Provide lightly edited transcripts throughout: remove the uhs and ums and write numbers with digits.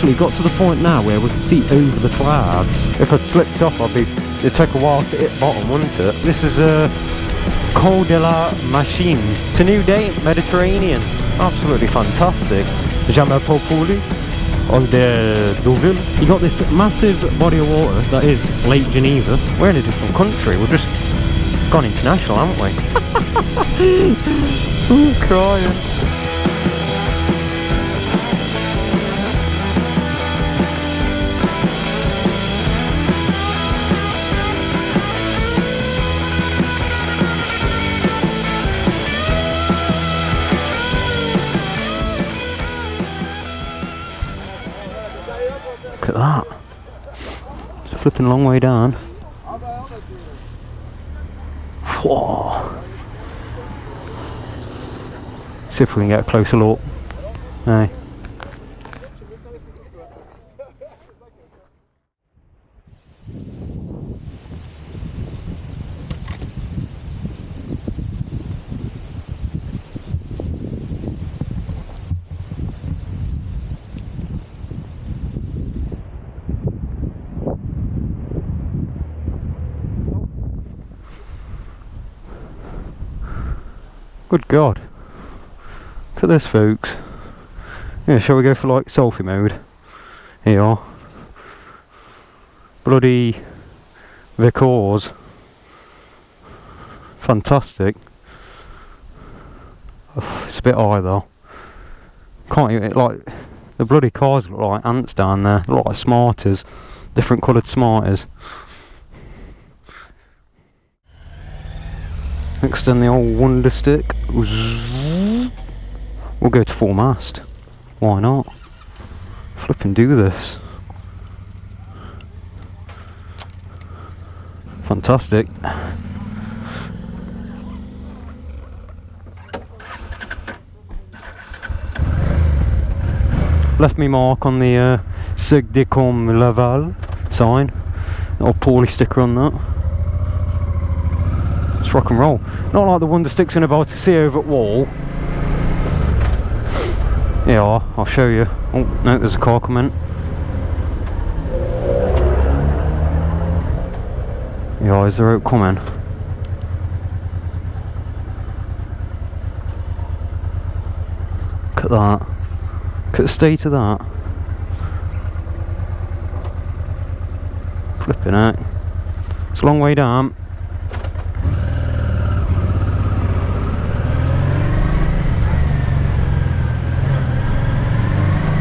literally got to the point now where we can see over the clouds. If I'd slipped off, it'd take a while to hit bottom, wouldn't it? This is a Col de la Machine. It's a new day, Mediterranean. Absolutely fantastic. Je m'appelle Pooley on the Deauville. You got this massive body of water that is Lake Geneva. We're in a different country. We've just gone international, haven't we? I'm crying. Look at that. It's flipping a long way down. Whoa. See if we can get a closer look. Hey. Good God. Look at this, folks. Yeah, shall we go for like selfie mode? Here you are. Bloody Vercors. Fantastic. Oh, it's a bit high though. Can't even, like, the bloody cars look like ants down there. They look like Smarters. Different coloured Smarters. Extend the old wonder stick. We'll go to full mast. Why not? Flip and do this. Fantastic. Left me mark on the Cirque de Combe Laval sign. Little Pooley sticker on that. Rock and roll. Not like the wonder sticks in about to see over at wall. Yeah, I'll show you. Oh no, there's a car coming. Yeah, is there out coming? Look at that. Look at the state of that. Flipping out. It's a long way down.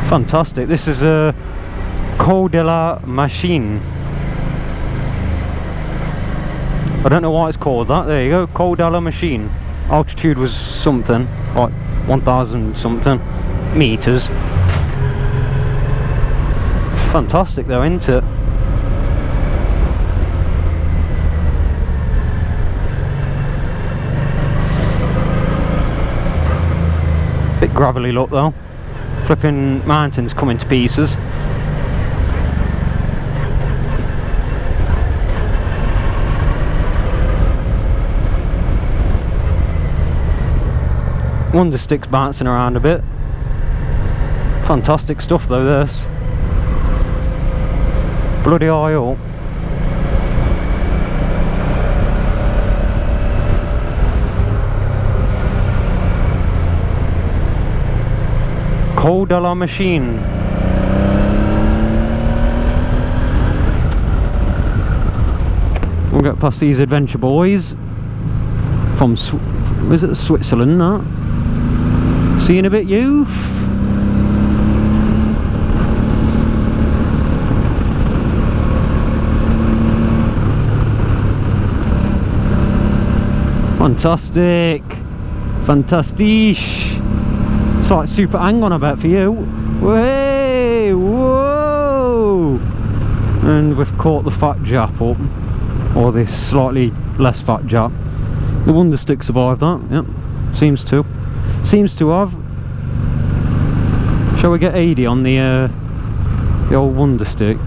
Fantastic. This is a Col de la Machine. I don't know why it's called that. There you go, Col de la Machine. Altitude was something, like 1,000 something meters. Fantastic though, isn't it? Bit gravelly look though. Flipping mountains coming to pieces. Wonder sticks bouncing around a bit. Fantastic stuff though, this. Bloody high up. Col de la Machine. We'll get past these adventure boys from is it Switzerland? That. See you in a bit, youth. Fantastic. Fantastisch. It's like super hang on a bit for you. Way, whoa! And we've caught the fat Jap up, or this slightly less fat Jap. The wonder stick survived that. Yep, seems to have. Shall we get Ady on the old wonder stick?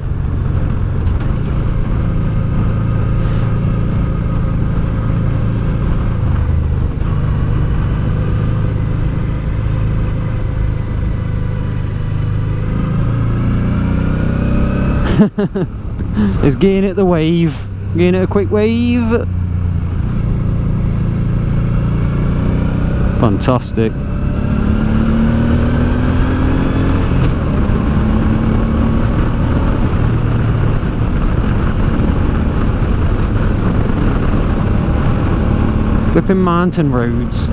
It's getting it the wave. Getting it a quick wave. Fantastic. Flipping mountain roads.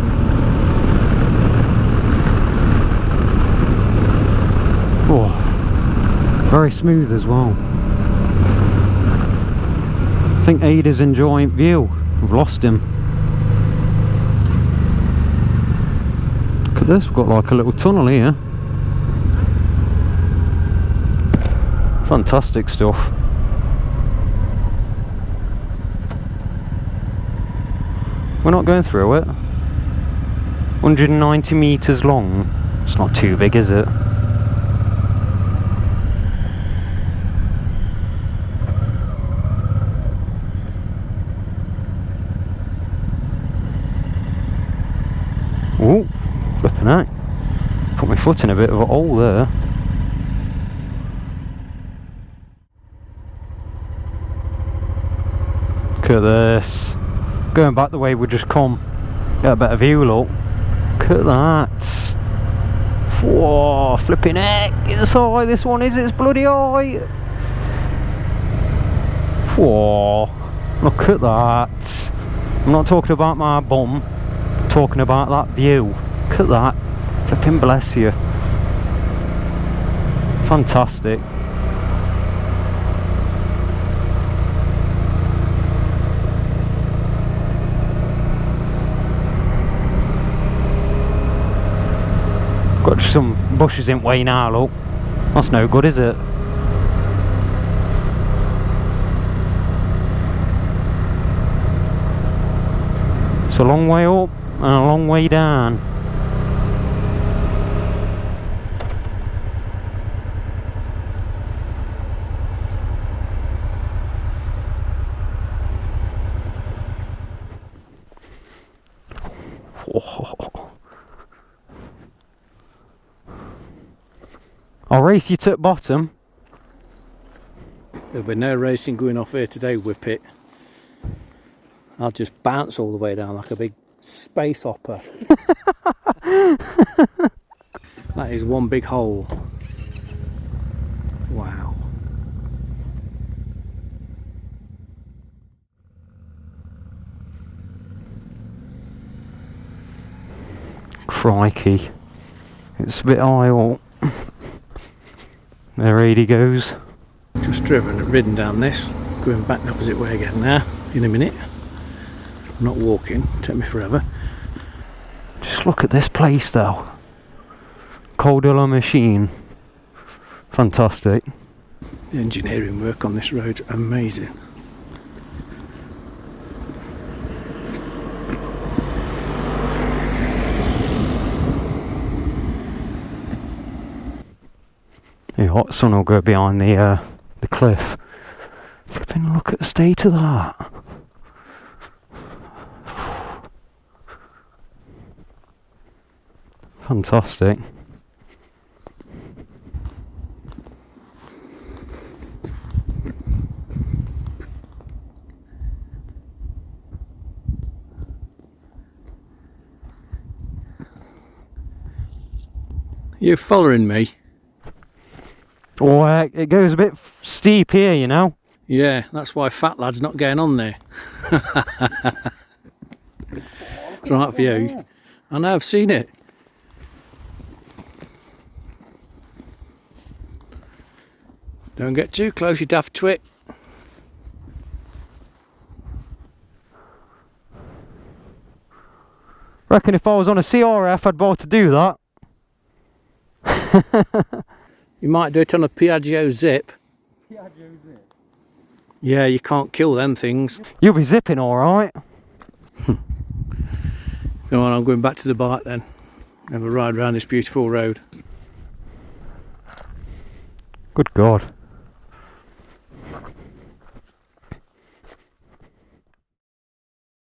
Oh, very smooth as well. I think Ada's enjoying view. We've lost him. Look at this, we've got like a little tunnel here. Fantastic stuff. We're not going through it. 190 metres long. It's not too big, is it? Oh, flipping out. Put my foot in a bit of a hole there. Look at this. Going back the way we just come. Get a better view, look. Look at that. Whoa, flipping heck. It's how high this one is, it's bloody high. Whoa, look at that. I'm not talking about my bum. I'm talking about that view. Look at that. Flipping bless you. Fantastic. Got some bushes in way now, look. That's no good, is it? It's a long way up and a long way down. Oh. I'll race you to the bottom. There'll be no racing going off here today, Whippet. I'll just bounce all the way down like a big space hopper. That is one big hole. Wow. Crikey. It's a bit high up. There Ady goes. Just ridden down this, going back the opposite way again now, in a minute. I'm not walking, take me forever. Just look at this place though. Cirque de machine. Fantastic. The engineering work on this road's amazing. The hot sun will go behind the cliff. Flipping look at the state of that. Fantastic. You following me? Oh, it goes a bit steep here, you know. Yeah, that's why fat lad's not getting on there. It's right for you. I know, I've seen it. Don't get too close, you daft twit. Reckon if I was on a CRF, I'd be able to do that. You might do it on a Piaggio Zip. Piaggio Zip? Yeah, you can't kill them things. You'll be zipping alright. Go on, I'm going back to the bike then. Have a ride around this beautiful road. Good God.